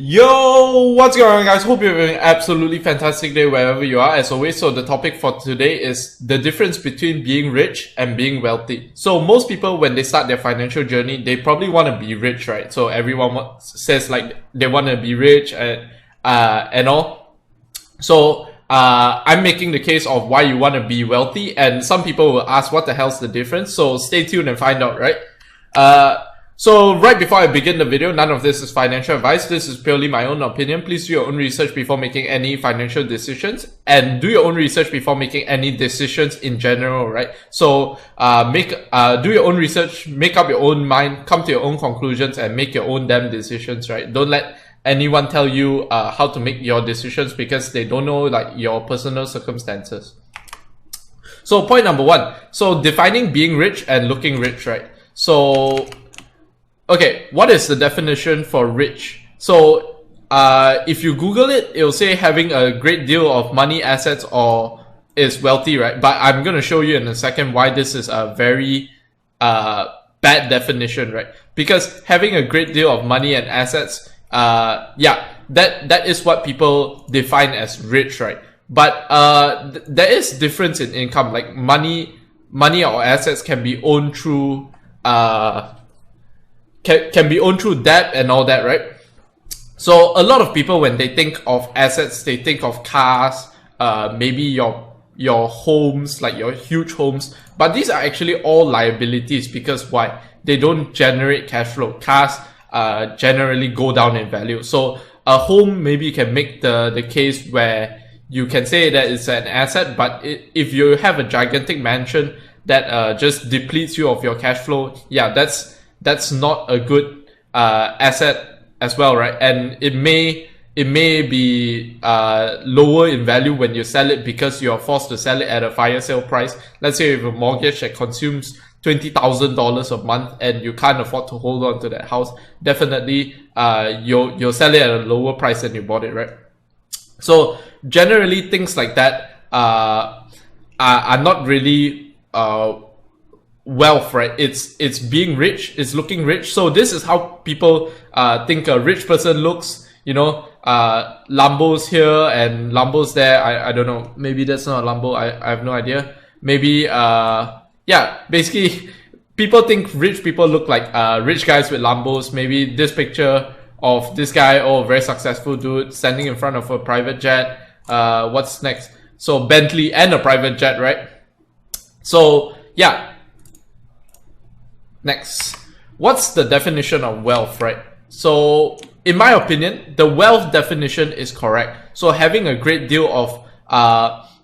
Yo, what's going on, guys? Hope you're having an absolutely fantastic day wherever you are. As always, so the topic for today is the difference between being rich and being wealthy. So most people, when they start their financial journey, they probably want to be rich, right? So everyone says like they want to be rich and all. So I'm making the case of why you want to be wealthy, and some people will ask, what the hell's the difference? So stay tuned and find out, right? So right before I begin the video, none of this is financial advice. This is purely my own opinion. Please do your own research before making any financial decisions, and do your own research before making any decisions in general, right? So do your own research, make up your own mind, come to your own conclusions, and make your own damn decisions, right? Don't let anyone tell you how to make your decisions because they don't know like your personal circumstances. So point number one. So defining being rich and looking rich, right? So okay, what is the definition for rich? So, if you Google it, it'll say having a great deal of money, assets, or is wealthy, right? But I'm going to show you in a second why this is a very bad definition, right? Because having a great deal of money and assets, that is what people define as rich, right? But there is difference in income. Like money or assets can be owned through can be owned through debt and all that, right? So a lot of people, when they think of assets, they think of cars, maybe your homes, like your huge homes. But these are actually all liabilities because why? They don't generate cash flow. Cars generally go down in value. So a home maybe can make the case where you can say that it's an asset, but if you have a gigantic mansion that just depletes you of your cash flow, yeah, that's not a good asset as well, right? And it may be lower in value when you sell it because you're forced to sell it at a fire sale price. Let's say you have a mortgage that consumes $20,000 a month and you can't afford to hold on to that house. Definitely, you'll sell it at a lower price than you bought it, right? So generally, things like that are not really wealth, right? It's being rich, it's looking rich. So this is how people think a rich person looks. You know, Lambos here and Lambos there. I don't know. Maybe that's not a Lambo. I have no idea. Maybe basically people think rich people look like rich guys with Lambos. Maybe this picture of this guy, very successful dude standing in front of a private jet. What's next? So Bentley and a private jet, right? So yeah. Next, what's the definition of wealth, right? So, in my opinion, the wealth definition is correct. So, having a great deal of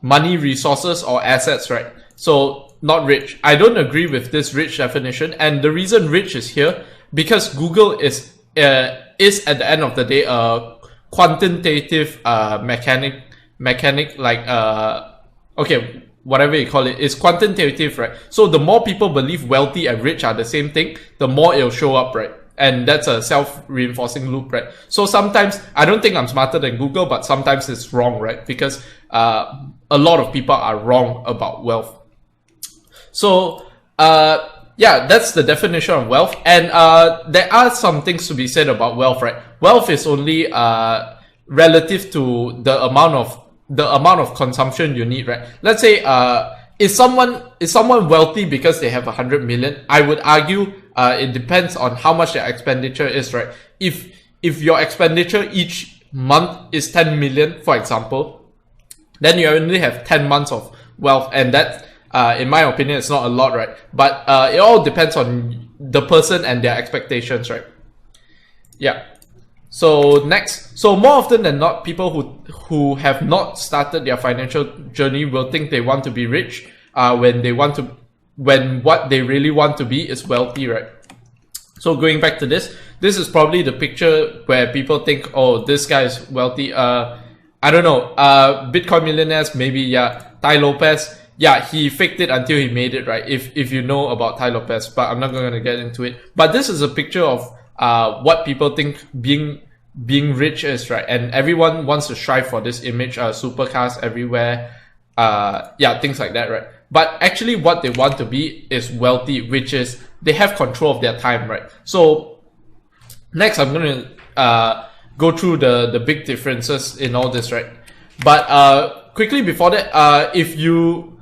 money, resources, or assets, right? So, not rich. I don't agree with this rich definition, and the reason rich is here because Google is at the end of the day a quantitative mechanic like okay, whatever you call it, is quantitative, right? So the more people believe wealthy and rich are the same thing, the more it'll show up, right? And that's a self-reinforcing loop, right? So sometimes, I don't think I'm smarter than Google, but sometimes it's wrong, right? Because a lot of people are wrong about wealth. So, that's the definition of wealth. And there are some things to be said about wealth, right? Wealth is only relative to the amount of consumption you need, right? Let's say is someone wealthy because they have 100 million? I would argue it depends on how much their expenditure is, right? If your expenditure each month is 10 million, for example, then you only have 10 months of wealth, and that in my opinion it's not a lot, right? But it all depends on the person and their expectations, right? Yeah. So next, so more often than not, people who have not started their financial journey will think they want to be rich when what they really want to be is wealthy, right? So going back to this is probably the picture where people think, oh, this guy is wealthy. I don't know, Bitcoin millionaires, maybe, yeah. Tai Lopez, yeah, he faked it until he made it, right? If you know about Tai Lopez, but I'm not going to get into it. But this is a picture of what people think being rich is, right? And everyone wants to strive for this image, supercars everywhere, things like that, right? But actually what they want to be is wealthy, which is they have control of their time, right? So next I'm going to go through the big differences in all this, right? But quickly before that, if you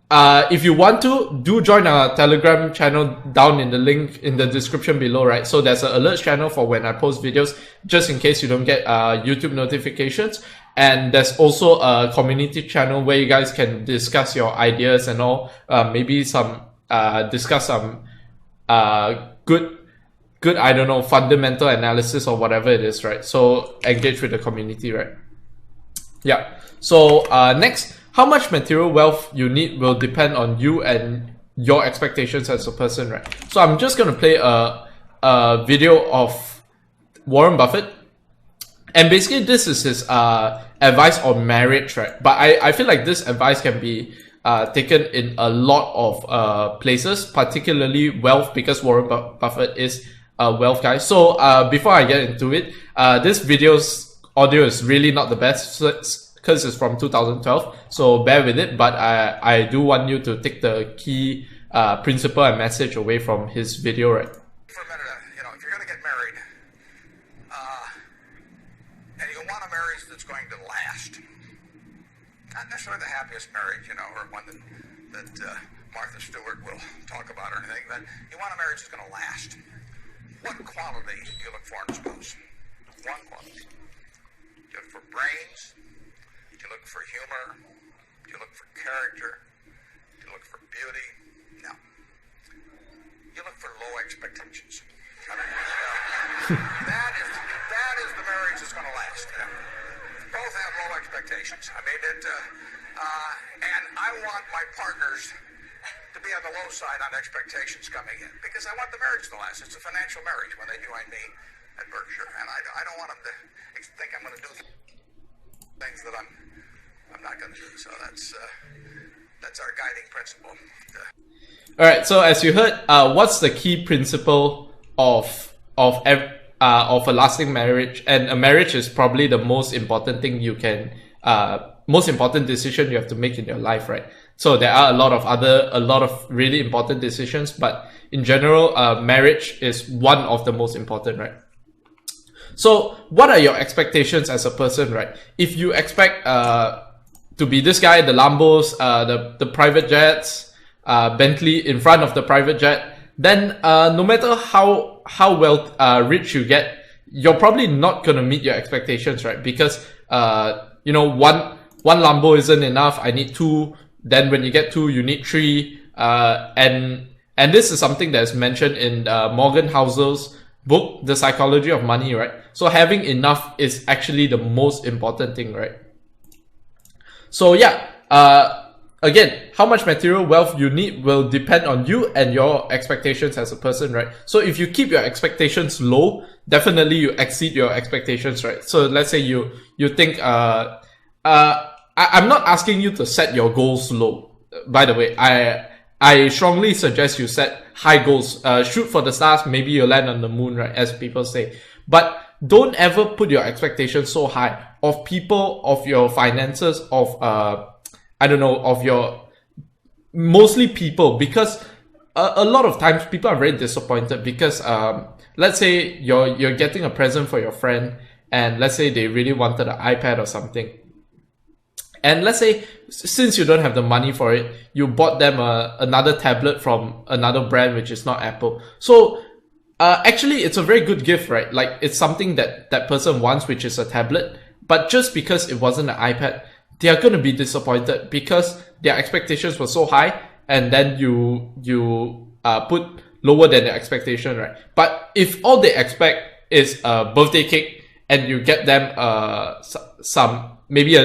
want to, do join our Telegram channel down in the link in the description below, right? So there's an alerts channel for when I post videos, just in case you don't get YouTube notifications. And there's also a community channel where you guys can discuss your ideas and all, maybe discuss some good, I don't know, fundamental analysis or whatever it is, right? So engage with the community, right? Yeah. So next, how much material wealth you need will depend on you and your expectations as a person, right? So I'm just going to play a video of Warren Buffett. And basically this is his advice on marriage, right? But I feel like this advice can be taken in a lot of places, particularly wealth, because Warren Buffett is a wealth guy. So before I get into it, this video's audio is really not the best because it's from 2012, so bear with it. But I do want you to take the key principle and message away from his video, right? For a minute, if you're going to get married, and you want a marriage that's going to last, not necessarily the happiest marriage, or one that Martha Stewart will talk about or anything, but you want a marriage that's going to last. What quality do you look for in a spouse? One quality. Do you look for brains? Do you look for humor? Do you look for character? Do you look for beauty? No. You look for low expectations. I mean, that is the marriage that's going to last. Both have low expectations. I mean, and I want my partners to be on the low side on expectations coming in, because I want the marriage to last. It's a financial marriage when they join me at Berkshire, and I don't want them to think I'm going to do things that I'm not going to do. So that's our guiding principle. All right. So as you heard, what's the key principle of a lasting marriage? And a marriage is probably the most important thing most important decision you have to make in your life, right? So there are a lot of really important decisions, but in general, marriage is one of the most important, right? So what are your expectations as a person, right? If you expect to be this guy, the Lambos, the private jets, Bentley in front of the private jet, then no matter how rich you get, you're probably not gonna meet your expectations, right? Because one Lambo isn't enough. I need two. Then when you get two, you need three. And this is something that's mentioned in Morgan Housel's book, The Psychology of Money, right? So having enough is actually the most important thing, right? So yeah, again, how much material wealth you need will depend on you and your expectations as a person, right? So if you keep your expectations low, definitely you exceed your expectations, right? So let's say you think, I'm not asking you to set your goals low. By the way, I strongly suggest you set high goals. Shoot for the stars, maybe you'll land on the moon, right? As people say. But don't ever put your expectations so high of people, of your finances, of of your, mostly people, because a lot of times people are very disappointed because let's say you're getting a present for your friend, and let's say they really wanted an iPad or something. And let's say, since you don't have the money for it, you bought them another tablet from another brand, which is not Apple. So actually, it's a very good gift, right? Like, it's something that person wants, which is a tablet. But just because it wasn't an iPad, they are going to be disappointed because their expectations were so high, and then you put lower than their expectation, right? But if all they expect is a birthday cake, and you get them maybe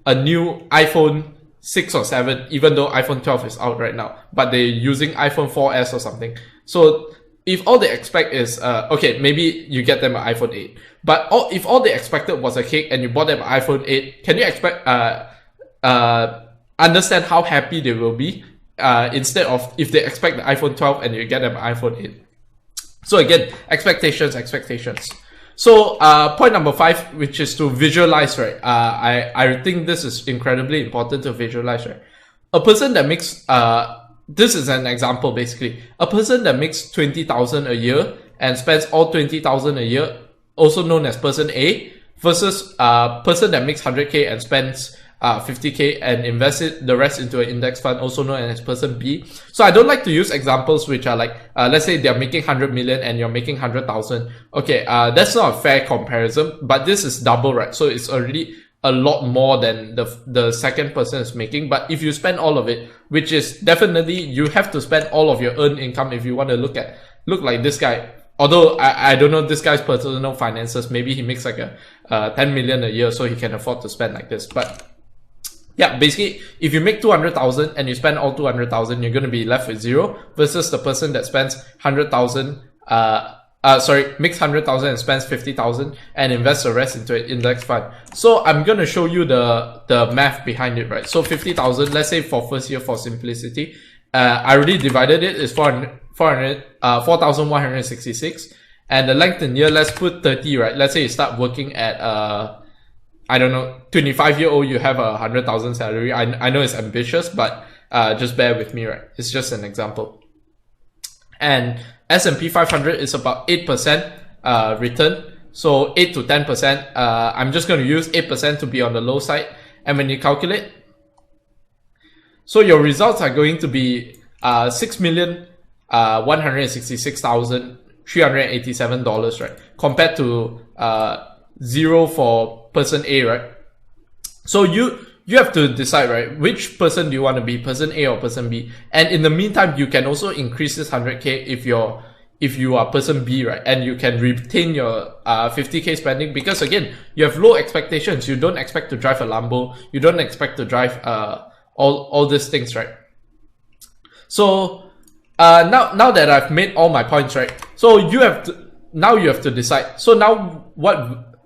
a new iPhone 6 or 7, even though iPhone 12 is out right now, but they're using iPhone 4S or something. So if all they expect is, okay, maybe you get them an iPhone 8, but if all they expected was a cake and you bought them an iPhone 8, can you understand how happy they will be, instead of if they expect the iPhone 12 and you get them an iPhone 8. So again, expectations. So point number 5, which is to visualize, right? I think this is incredibly important to visualize, right? A person that makes, this is an example basically. A person that makes 20,000 a year and spends all 20,000 a year also known as person A, versus person that makes 100k and spends 50k and invest the rest into an index fund, also known as person B. So I don't like to use examples which are like, let's say they're making 100 million and you're making 100,000. Okay, that's not a fair comparison, but this is double, right? So it's already a lot more than the second person is making. But if you spend all of it, which is definitely, you have to spend all of your earned income if you want to look like this guy. Although I don't know this guy's personal finances, maybe he makes like a 10 million a year, so he can afford to spend like this. But yeah, basically, if you make 200,000 and you spend all 200,000, you're going to be left with zero, versus the person that spends 100,000, makes 100,000 and spends 50,000 and invests the rest into an index fund. So I'm going to show you the math behind it, right? So 50,000, let's say for first year for simplicity, I already divided it, it's 4,166. And the length in year, let's put 30, right? Let's say you start working at, I don't know, 25-year-old, you have 100,000 salary. I know it's ambitious, but just bear with me, right? It's just an example. And S&P 500 is about 8% return. So 8 to 10%. I'm just going to use 8% to be on the low side. And when you calculate, so your results are going to be $6,166,387, right? Compared to 0 for person A, right? So you have to decide, right? Which person do you want to be, person A or person B? And in the meantime, you can also increase this 100k if you are person B, right? And you can retain your 50k spending, because again, you have low expectations. You don't expect to drive a Lambo. You don't expect to drive all these things, right? So now that I've made all my points, right? So you have to decide. So now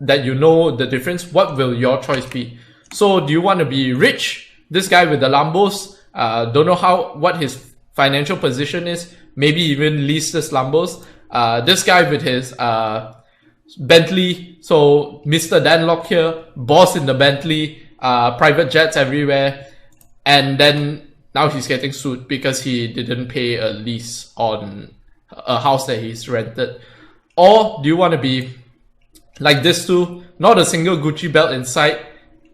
that you know the difference, what will your choice be? So do you want to be rich? This guy with the Lambos, don't know what his financial position is, maybe even lease this Lambos. This guy with his Bentley, so Mr. Danlock here, boss in the Bentley, private jets everywhere, and then now he's getting sued because he didn't pay a lease on a house that he's rented. Or do you want to be like this two, not a single Gucci belt in sight,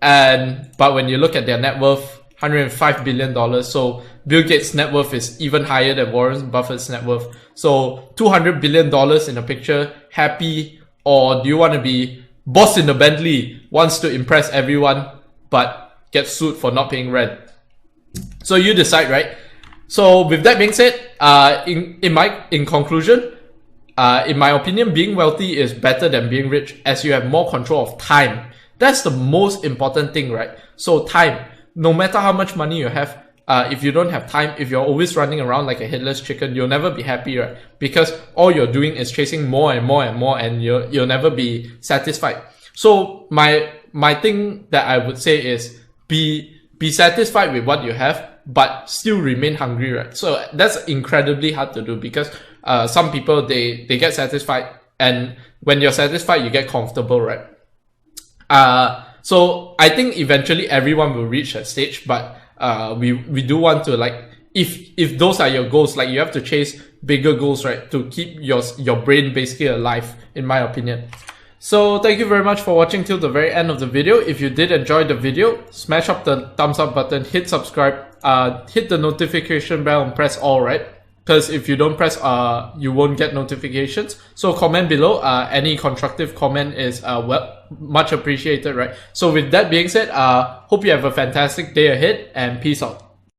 but when you look at their net worth, $105 billion. So Bill Gates' net worth is even higher than Warren Buffett's net worth. So $200 billion in a picture, happy? Or do you want to be boss in the Bentley, wants to impress everyone, but gets sued for not paying rent? So you decide, right? So with that being said, in conclusion, in my opinion, being wealthy is better than being rich, as you have more control of time. That's the most important thing, right? So time, no matter how much money you have, if you don't have time, if you're always running around like a headless chicken, you'll never be happy, right? Because all you're doing is chasing more and more and more, and you'll never be satisfied. So my thing that I would say is be satisfied with what you have, but still remain hungry, right? So that's incredibly hard to do, because some people, they get satisfied, and when you're satisfied, you get comfortable, right? So I think eventually everyone will reach that stage, but we do want to, like, if those are your goals, like, you have to chase bigger goals, right, to keep your brain basically alive, in my opinion. So thank you very much for watching till the very end of the video. If you did enjoy the video, smash up the thumbs up button, hit subscribe, hit the notification bell and press all, right? Because if you don't press, you won't get notifications. So comment below. Any constructive comment is much appreciated, right? So with that being said, hope you have a fantastic day ahead, and peace out.